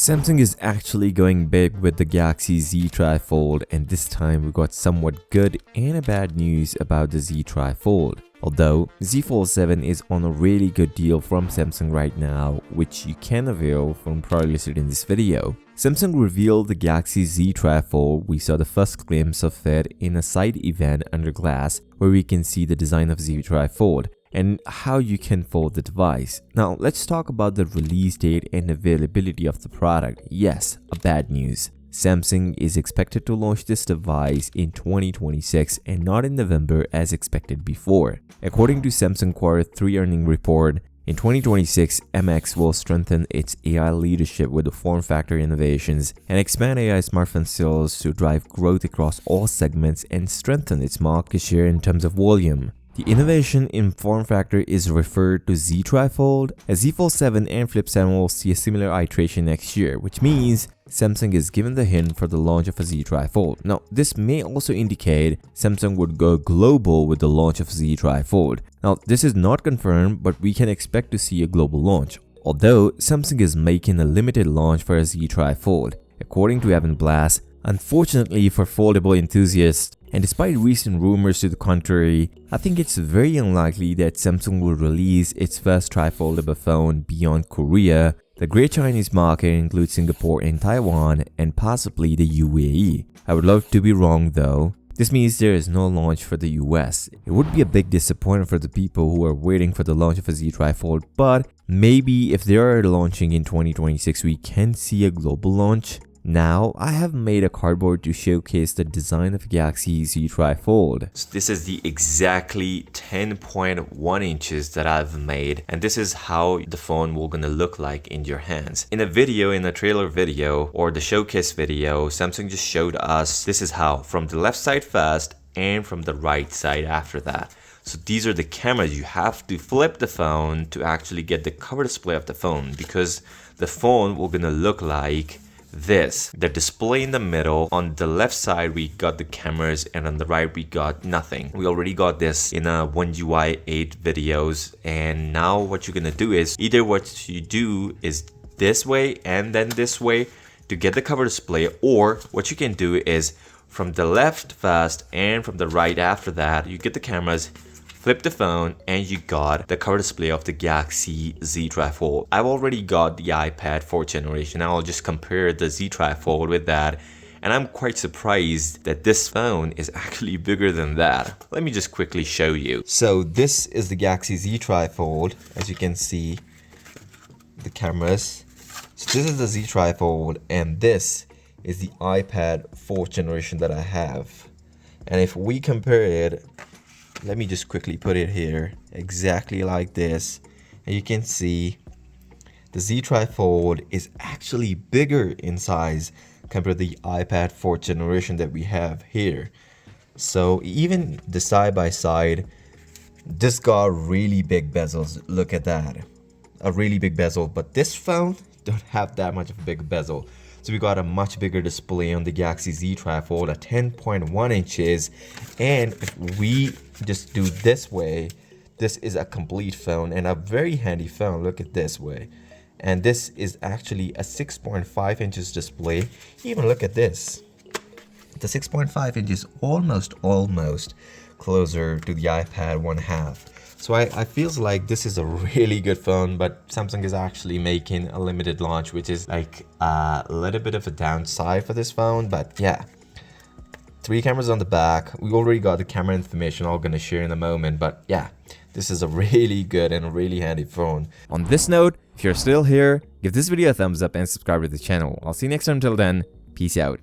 Samsung is actually going big with the Galaxy Z Trifold, and this time we got somewhat good and a bad news about the Z Trifold. Although Z Fold 7 is on a really good deal from Samsung right now, which you can avail from priorly listed in this video. Samsung revealed the Galaxy Z Trifold. We saw the first glimpse of it in a side event under glass where we can see the design of Z Trifold and how you can fold the device. Now let's talk about the release date and availability of the product. Yes, a bad news. Samsung is expected to launch this device in 2026 and not in November as expected before. According to Samsung Q3 earnings report, in 2026, MX will strengthen its AI leadership with the form factor innovations and expand AI smartphone sales to drive growth across all segments and strengthen its market share in terms of volume. The innovation in form factor is referred to Z Trifold, as Z Fold 7 and Flip 7 will see a similar iteration next year, which means Samsung is given the hint for the launch of a Z Trifold. Now, this may also indicate Samsung would go global with the launch of Z Trifold. Now, this is not confirmed, but we can expect to see a global launch. Although Samsung is making a limited launch for a Z Trifold, according to Evan Blass. Unfortunately for foldable enthusiasts, and despite recent rumors to the contrary, I think it's very unlikely that Samsung will release its first trifoldable phone beyond Korea. The Great Chinese market includes Singapore and Taiwan, and possibly the UAE. I would love to be wrong though. This means there is no launch for the US. It would be a big disappointment for the people who are waiting for the launch of a Z Trifold, but maybe if they are launching in 2026, we can see a global launch. Now, I have made a cardboard to showcase the design of Galaxy Z Trifold. So this is the exactly 10.1 inches that I've made, and this is how the phone will gonna look like in your hands. In a trailer video or the showcase video, Samsung just showed us this is how, from the left side first and from the right side after that. So these are the cameras. You have to flip the phone to actually get the cover display of the phone, because the phone will gonna look like this. The display in the middle. On the left side we got the cameras, and on the right we got nothing. We already got this in a One UI 8 videos, and now what you're gonna do is either what you do is this way and then this way to get the cover display, or what you can do is from the left first and from the right after that you get the cameras, flip the phone, and you got the cover display of the Galaxy Z Trifold. I've already got the iPad 4th generation. I'll just compare the Z Trifold with that, and I'm quite surprised that this phone is actually bigger than that. Let me just quickly show you. So this is the Galaxy Z Trifold. As you can see, the cameras. So this is the Z Trifold, and this is the iPad 4th generation that I have. And if we compare it, let me just quickly put it here, exactly like this, and you can see the Z Trifold is actually bigger in size compared to the iPad 4th generation that we have here. So even the side by side, this got really big bezels. Look at that, a really big bezel, but this phone don't have that much of a big bezel. So we got a much bigger display on the Galaxy Z Trifold at 10.1 inches. And if we just do this way, this is a complete phone and a very handy phone. Look at this way. And this is actually a 6.5 inches display. Even look at this. The 6.5 inches almost closer to the iPad 1/2. So I feels like this is a really good phone, but Samsung is actually making a limited launch, which is like a little bit of a downside for this phone. But yeah, 3 cameras on the back. We already got the camera information I'm gonna share in a moment, but yeah, this is a really good and a really handy phone. On this note, if you're still here, give this video a thumbs up and subscribe to the channel. I'll see you next time. Until then, peace out.